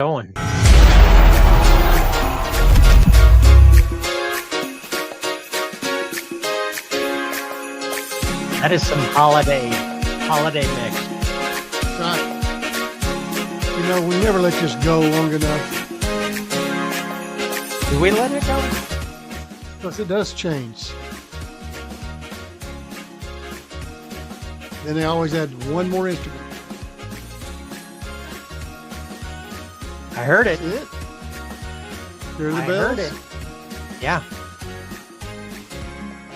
going. That is some holiday mix. Right. You know, we never let this go long enough. Do we let it go? Because it does change. Then they always add one more instrument. I heard it. That's it. Hear the I bells? heard it. Yeah.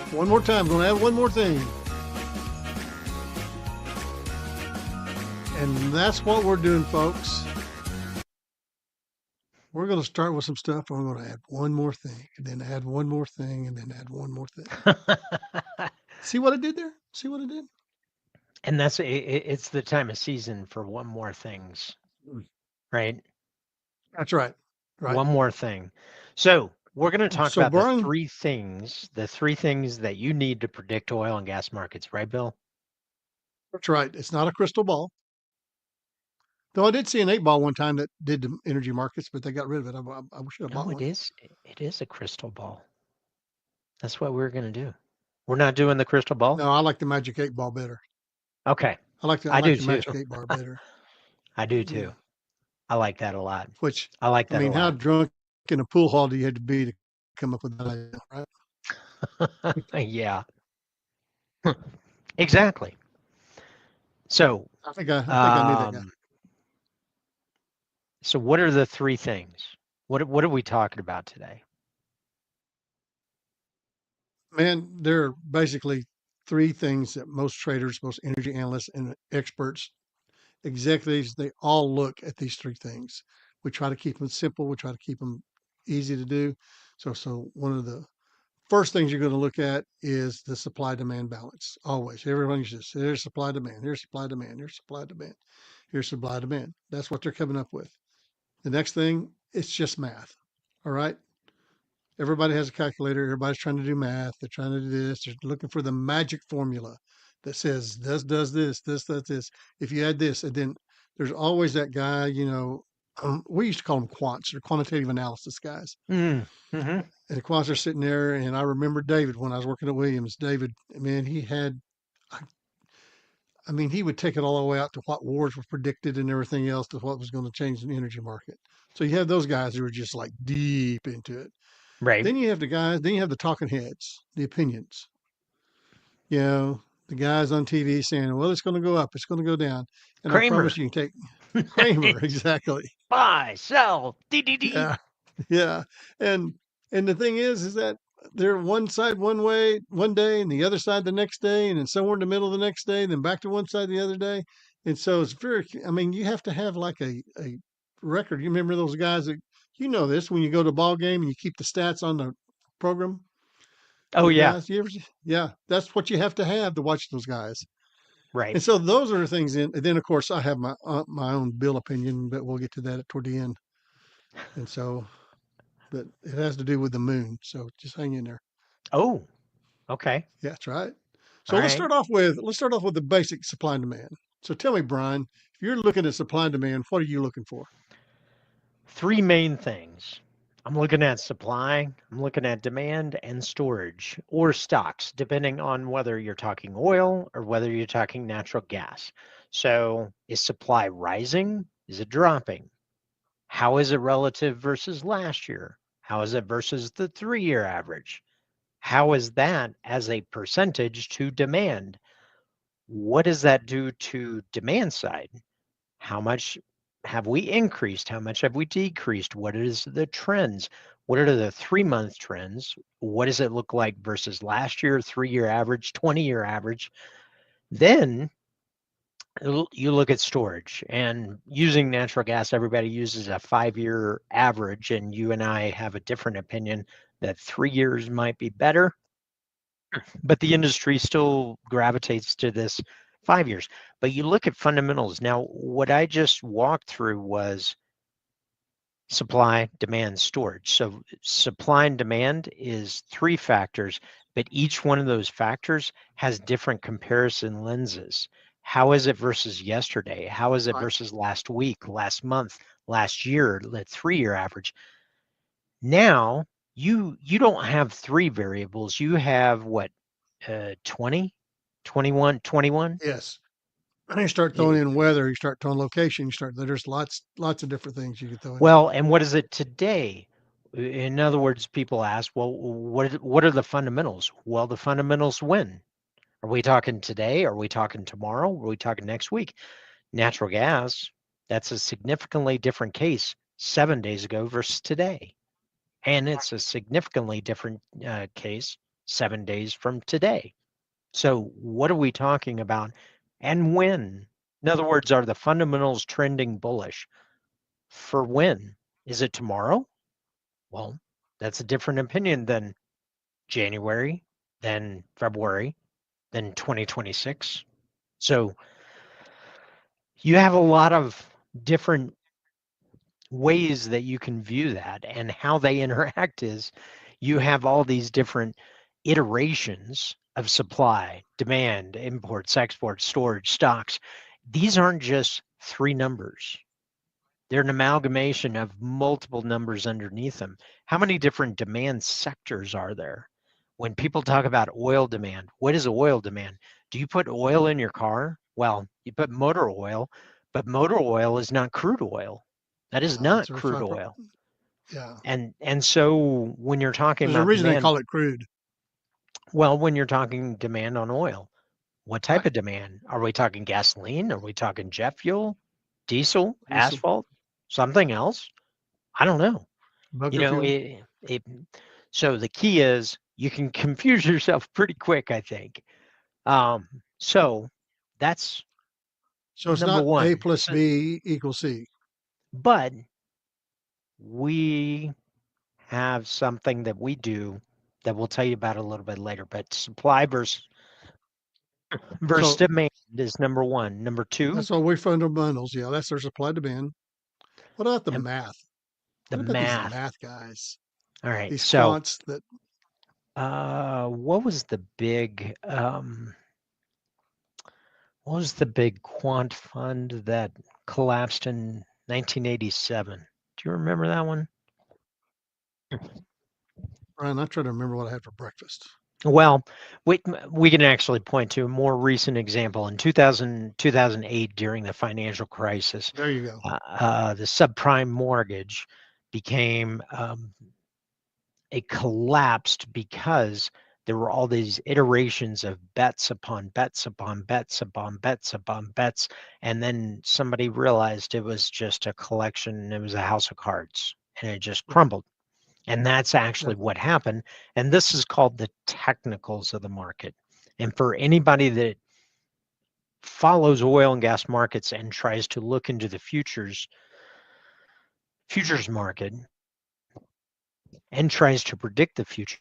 One more time. Going to add one more thing. And that's what we're doing, folks. We're going to start with some stuff. And we're going to add one more thing, and then add one more thing, and then add one more thing. See what it did there? See what it did? And that's it's the time of season for one more things, right? That's right. Right. One more thing. So we're going to talk So, about Brian- the three things that you need to predict oil and gas markets, right, Bill? That's right. It's not a crystal ball. Though I did see an 8-ball one time that did the energy markets, but they got rid of it. I wish I'd bought No, one. it is a crystal ball. That's what we're going to do. We're not doing the crystal ball? No, I like the Magic 8-ball better. Okay. I like the do Magic too. 8-bar better. I do too. Yeah. I like that a lot. Which, I like that I mean, a how lot. drunk in a pool hall do you have to be to come up with that idea, right? Yeah. Exactly. So, I think I knew that guy. So what are the three things? What are we talking about today? Man, there are basically three things that most traders, most energy analysts, and experts, executives, they all look at these three things. We try to keep them simple. We try to keep them easy to do. So one of the first things you're going to look at is the supply demand balance. Always, everyone says, here's supply demand, here's supply demand, here's supply demand, here's supply demand. That's what they're coming up with. The next thing, it's just math. All right. Everybody has a calculator. Everybody's trying to do math. They're trying to do this. They're looking for the magic formula that says this does this, this does this. If you add this, and then there's always that guy, we used to call them quants or quantitative analysis guys. Mm-hmm. And the quants are sitting there. And I remember David when I was working at Williams. David, man, he would take it all the way out to what wars were predicted and everything else to what was going to change the energy market. So you have those guys who are just like deep into it. Right. Then you have the talking heads, the opinions. The guys on TV saying, well, it's going to go up, it's going to go down. And Kramer. I promise you can take Kramer, exactly. Buy, sell, DDD. Yeah. And the thing is that they're one side one way one day and the other side the next day, and then somewhere in the middle the next day, then back to one side the other day. And so it's you have to have like a record. You remember those guys that, this when you go to a ball game and you keep the stats on the program. Oh, yeah. Guys, that's what you have to watch those guys. Right. And so those are the things. And then of course I have my own Bill opinion, but we'll get to that toward the end. And so, but it has to do with the moon. So just hang in there. Oh, okay. Yeah, that's right. So let's start off with the basic supply and demand. So tell me, Brian, if you're looking at supply and demand, what are you looking for? Three main things. I'm looking at supply, I'm looking at demand, and storage or stocks, depending on whether you're talking oil or whether you're talking natural gas. So is supply rising? Is it dropping? How is it relative versus last year? How is it versus the 3-year average? How is that as a percentage to demand? What does that do to demand side? How much have we increased? How much have we decreased? What is the trends? What are the 3-month trends? What does it look like versus last year, 3-year average, 20-year average? Then you look at storage, and using natural gas, everybody uses a 5-year average, and you and I have a different opinion that 3 years might be better, but the industry still gravitates to this 5 years. But you look at fundamentals. Now, what I just walked through was supply, demand, storage. So supply and demand is 3 factors, but each one of those factors has different comparison lenses. How is it versus yesterday? How is it versus last week, last month, last year, the 3-year average. Now you don't have three variables. You have what, 20, 21, 21? Yes. And you start throwing in weather, you start throwing location, there's lots of different things you can throw in there. Well, and what is it today? In other words, people ask, well, what are the fundamentals? Well, the fundamentals when? Are we talking today? Are we talking tomorrow? Are we talking next week? Natural gas, that's a significantly different case 7 days ago versus today. And it's a significantly different case 7 days from today. So, what are we talking about and when? In other words, are the fundamentals trending bullish? For when? Is it tomorrow? Well, that's a different opinion than January, than February, than 2026. So, you have a lot of different ways that you can view that, and how they interact is you have all these different iterations of supply, demand, imports, exports, storage, stocks. These aren't just three numbers. They're an amalgamation of multiple numbers underneath them. How many different demand sectors are there? When people talk about oil demand, what is oil demand? Do you put oil in your car? Well, you put motor oil, but motor oil is not crude oil. That is No, it's not a crude refined. oil. Yeah. And so when you're talking There's a about reason they demand, call it crude. well, when you're talking demand on oil, what type Right. of demand? Are we talking gasoline? Are we talking jet fuel, diesel, Diesel, asphalt, something else? I don't know. You bunker know, fuel. so the key is you can confuse yourself pretty quick, I think. So that's So it's number not A one. plus So, B equals C. but we have something that we do that we'll tell you about a little bit later. But supply versus So demand is number one. Number two, that's all we fundamentals. Yeah, that's their supply demand. What about the and math? the What about these math. math guys? All right. These So, quants that what was the big what was the big quant fund that collapsed in 1987? Do you remember that one? Ryan, I try to remember what I had for breakfast. Well, we can actually point to a more recent example in 2008 during the financial crisis. There you go. The subprime mortgage became it collapsed because there were all these iterations of bets upon bets upon bets upon bets upon bets, and then somebody realized it was just a collection, it was a house of cards, and it just Right. crumbled. And that's actually Yep. what happened. And this is called the technicals of the market. And for anybody that follows oil and gas markets and tries to look into the futures market and tries to predict the future,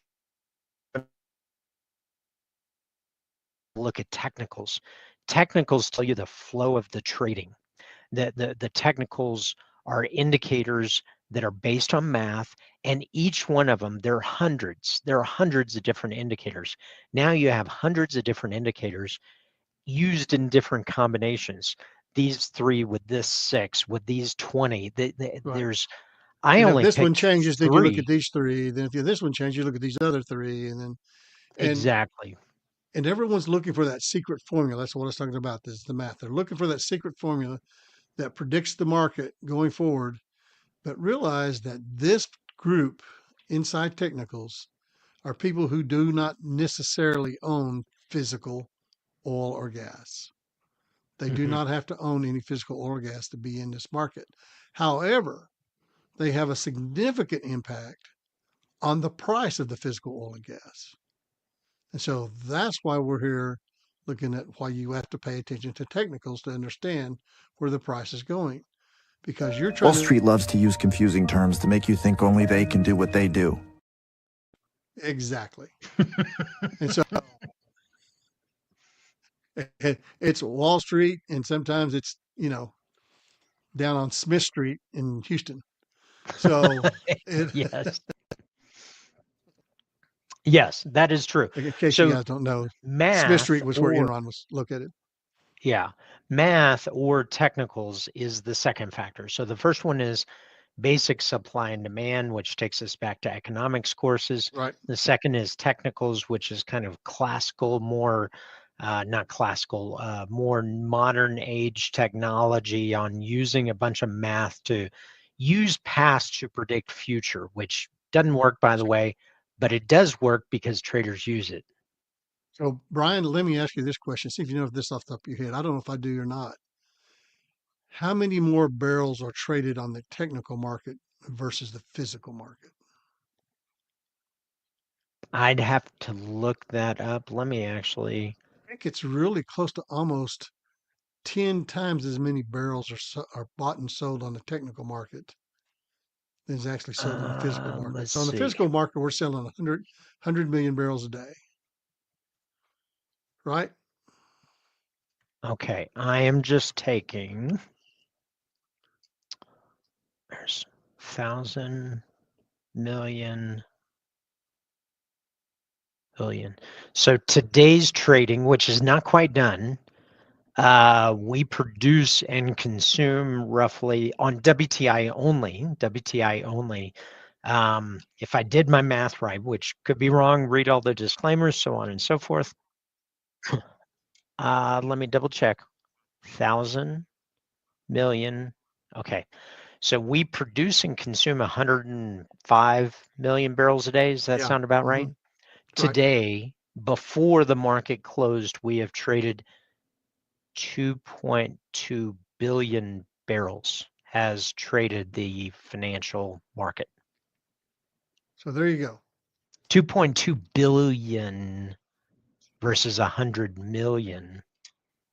look at technicals. Technicals tell you the flow of the trading. The technicals are indicators that are based on math, and each one of them, there are hundreds of different indicators. Now you have hundreds of different indicators used in different combinations. These three with this six, with these 20. Right. There's, I And if only this one picked changes, then you look at three. these three. Then if this one changes, you look at these other three, and Exactly. and everyone's looking for that secret formula. That's what I was talking about. This is the math. They're looking for that secret formula that predicts the market going forward. But realize that this group inside technicals are people who do not necessarily own physical oil or gas. They do Hmm. not have to own any physical oil or gas to be in this market. However, they have a significant impact on the price of the physical oil and gas. And so that's why we're here looking at why you have to pay attention to technicals to understand where the price is going. Because you're Wall trying to Street loves to use confusing terms to make you think only they can do what they do. exactly. And so it's Wall Street, and sometimes it's, down on Smith Street in Houston. So it, Yes. Yes, that is true. in case you So guys don't know, Smith math Street was where or Enron was located. Yeah. Math or technicals is the second factor. So the first one is basic supply and demand, which takes us back to economics courses. Right. The second is technicals, which is kind of classical, more not classical, more modern age technology on using a bunch of math to use past to predict future, which doesn't work, by the way, but it does work because traders use it. So, Brian, let me ask you this question. See if you know this off the top of your head. I don't know if I do or not. How many more barrels are traded on the technical market versus the physical market? I'd have to look that up. Let me actually. I think it's really close to almost 10 times as many barrels are bought and sold on the technical market than is actually sold on the physical market. Let's So on the see. physical market, we're selling 100 million barrels a day, right? Okay, I am just taking. There's 1,000 million billion. So today's trading, which is not quite done, we produce and consume roughly on WTI only. WTI only. If I did my math right, which could be wrong, read all the disclaimers, so on and so forth. Let me double check. 1,000 million. Okay. So we produce and consume 105 million barrels a day. Does that Yeah. sound about right? Right. Today, before the market closed, we have traded 2.2 billion barrels has traded the financial market. So there you go. 2.2 billion versus 100 million.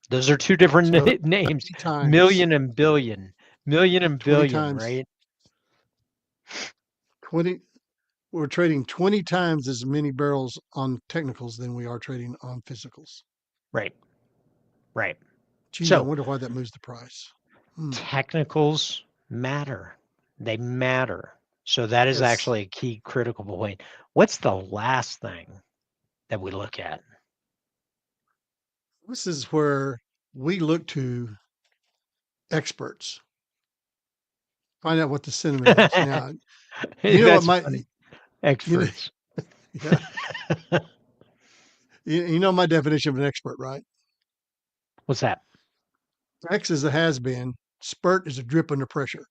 Those are two different So names, 20 times, million and billion, million and 20 billion, times, right? 20. We're trading 20 times as many barrels on technicals than we are trading on physicals. Right, right. Gee, I So wonder why that moves the price. technicals matter. They matter. So that is Yes. actually a key critical point. What's the last thing that we look at? This is where we look to experts, find out what the sentiment is. Now, you know what That's my, funny. you know, Experts. yeah, you know my definition of an expert, right? What's that? X is a has been, spurt is a drip under pressure.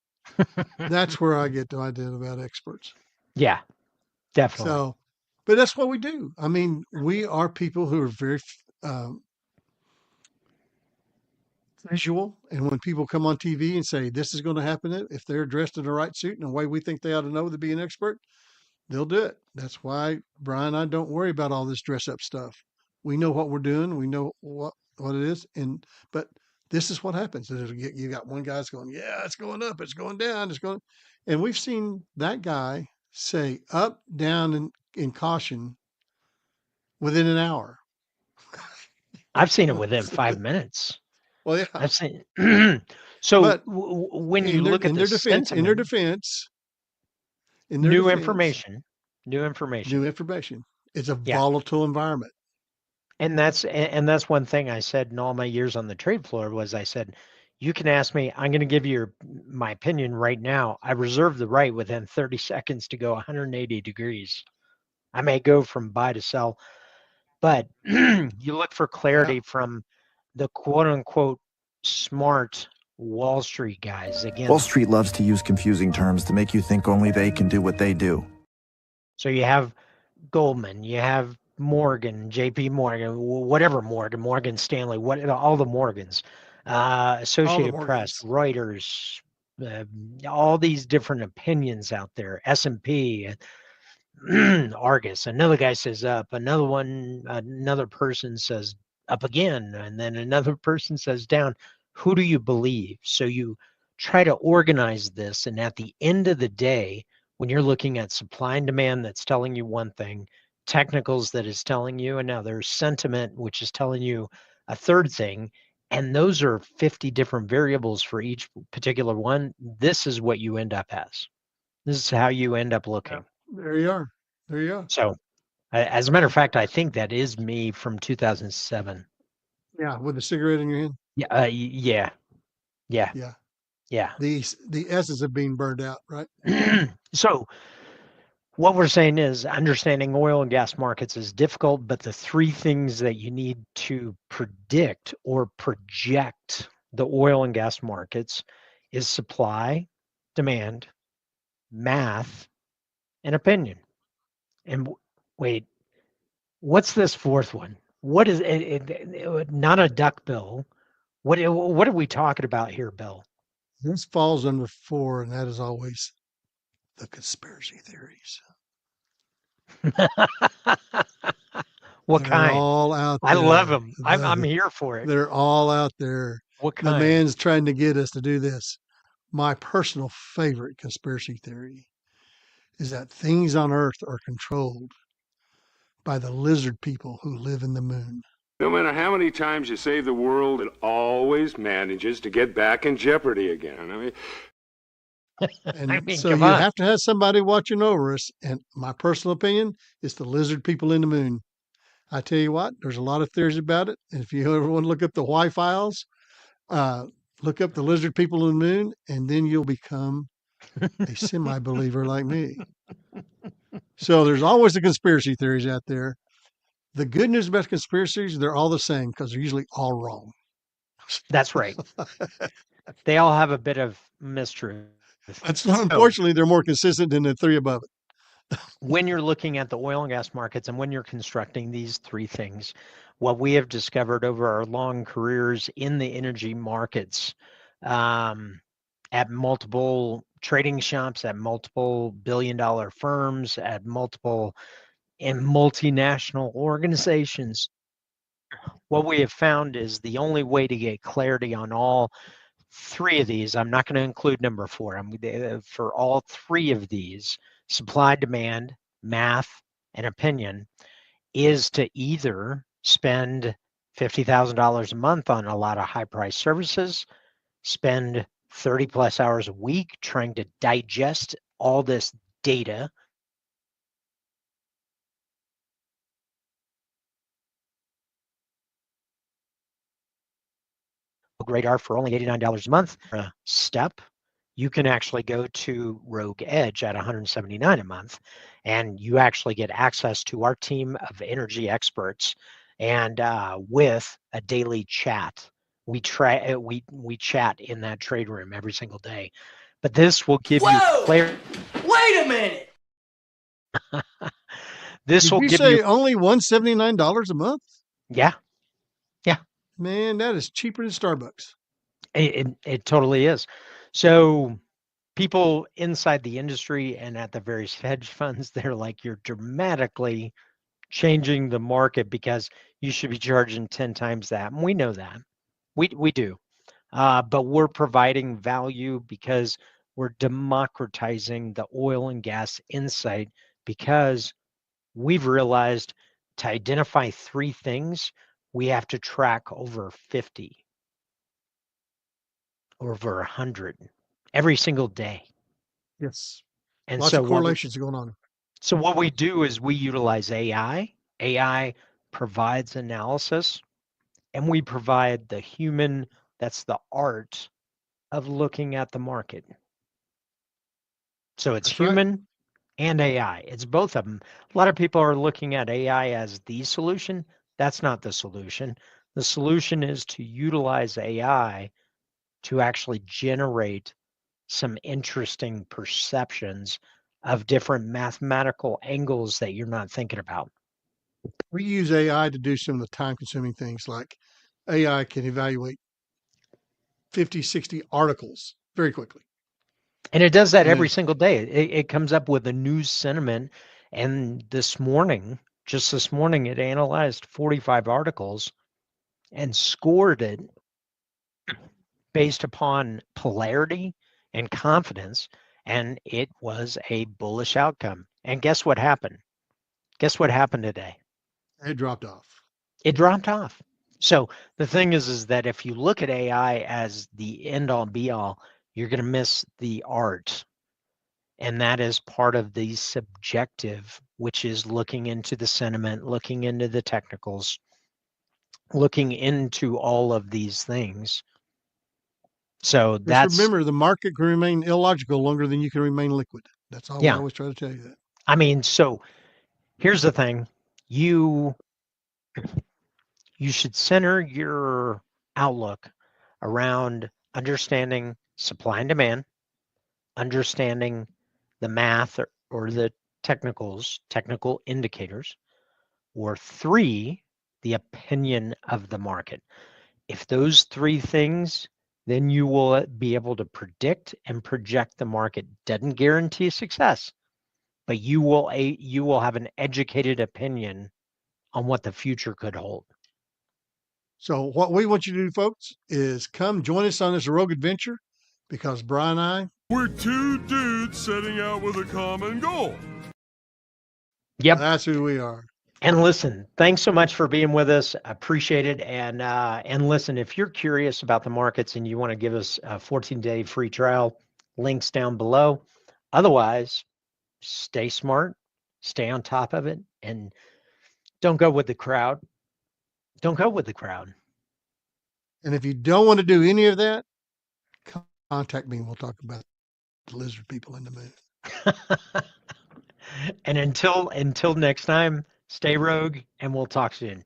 That's where I get the idea about experts. Yeah, definitely. So, but that's what we do. I mean, we are people who are very um, visual. And when people come on TV and say this is going to happen, if they're dressed in the right suit and the way we think they ought to know to be an expert, they'll do it. That's why Brian and I don't worry about all this dress up stuff. We know what we're doing. We know what it is. And but this is what happens. You got one guy's going, yeah, it's going up, it's going down, it's going, and we've seen that guy say up, down, and in caution within an hour. I've seen it within 5 minutes. Well, yeah, I've seen. So but when you look at in the their defense, in their sentiment, defense, in their new defense, information, new information. new information. It's a Yeah. volatile environment. And that's one thing I said in all my years on the trade floor was I said, you can ask me, I'm going to give you my opinion right now. I reserve the right within 30 seconds to go 180 degrees. I may go from buy to sell, but you look for Yeah. clarity from the quote unquote smart Wall Street guys. Wall Again, Street loves to use confusing terms to make you think only they can do what they do. so you have Goldman, you have Morgan, J.P. Morgan, whatever Morgan, Morgan Stanley, what all the Morgans, All the Associated Press, Morgans. Reuters, uh, all these different opinions out there. S&P, Argus. Another guy says up. Another person says up again, and then another person says down. Who do you believe? So you try to organize this, and at the end of the day, when you're looking at supply and demand, that's telling you one thing, technicals that is telling you another, sentiment which is telling you a third thing, and those are 50 different variables for each particular one. This is what you end up as. This is how you end up Yeah. looking. There you are. There you are. So as a matter of fact, I think that is me from 2007. Yeah. With a cigarette in your hand. Yeah, yeah, yeah, Yeah. yeah. The essence of being burned out, right? So what we're saying is understanding oil and gas markets is difficult, but the three things that you need to predict or project the oil and gas markets is supply, demand, math, and opinion. And wait, what's this fourth one? What is it, not a duckbill? What are we talking about here, Bill? This falls under 4, and that is always the conspiracy theories. What They're kind? all out I love there. them. I'm here for it. They're all out there. What The kind? man's trying to get us to do this. My personal favorite conspiracy theory is that things on Earth are controlled by the lizard people who live in the moon. No matter how many times you save the world, it always manages to get back in jeopardy again. I mean, And so Come you on. have to have somebody watching over us. And my personal opinion is the lizard people in the moon. I tell you what, there's a lot of theories about it. And if you ever want to look up the why files, uh, look up the lizard people in the moon, and then you'll become a semi believer like me. So there's always the conspiracy theories out there. The good news about conspiracies, they're all the same because they're usually all wrong. That's right. They all have a bit of mistruth. That's So unfortunately they're more consistent than the three above it. when you're looking at the oil and gas markets and when you're constructing these three things, what we have discovered over our long careers in the energy markets, um, at multiple trading shops, at multiple billion-dollar firms, at multiple and multinational organizations, what we have found is the only way to get clarity on all three of these, I'm not going to include number four. For all three of these, supply, demand, math, and opinion, is to either spend $50,000 a month on a lot of high price services, spend 30 plus hours a week trying to digest all this data. Great art for only $89 a month. Step, you can actually go to Rogue Edge at $179 a month, and you actually get access to our team of energy experts, and with a daily chat. We chat in that trade room every single day. But this will give you clarity. Wait a minute! This Did will you give you, say only $179 a month? yeah, yeah. Man, that is cheaper than Starbucks. It totally is. So people inside the industry and at the various hedge funds, they're like, you're dramatically changing the market because you should be charging 10 times that. And we know that. We do. But we're providing value because we're democratizing the oil and gas insight because we've realized to identify three things, we have to track over 50, over 100 every single day. Yes. And Lots of correlations going on. so what we do is we utilize AI. AI provides analysis, and we provide the human, that's the art of looking at the market. So it's That's right. human and AI. It's both of them. A lot of people are looking at AI as the solution. That's not the solution. The solution is to utilize AI to actually generate some interesting perceptions of different mathematical angles that you're not thinking about. We use AI to do some of the time consuming things like AI can evaluate 50, 60 articles very quickly. And it does that And every then, single day. It comes up with a news sentiment. And just this morning, it analyzed 45 articles and scored it based upon polarity and confidence. And it was a bullish outcome. And guess what happened? Guess what happened today? it dropped off. It dropped off. So the thing is that if you look at AI as the end all be all, you're going to miss the art. And that is part of the subjective, which is looking into the sentiment, looking into the technicals. looking into all of these things. So Just that's, remember, the market can remain illogical longer than you can remain liquid. That's all we yeah. always try to tell you that. I mean, so here's the thing. You should center your outlook around understanding supply and demand, understanding the math or the technical indicators, or 3, the opinion of the market. If those 3 things, then you will be able to predict and project the market. Doesn't guarantee success, but you will have an educated opinion on what the future could hold. So what we want you to do, folks, is come join us on this rogue adventure, because Brian and I, we're 2 dudes setting out with a common goal. Yep. that's who we are. And listen, thanks so much for being with us. Appreciate it. And listen, if you're curious about the markets and you want to give us a 14-day free trial, links down below. Otherwise, stay smart, stay on top of it, and don't go with the crowd. Don't go with the crowd. And if you don't want to do any of that, contact me and we'll talk about the lizard people in the moon. And until next time, stay rogue, and we'll talk soon.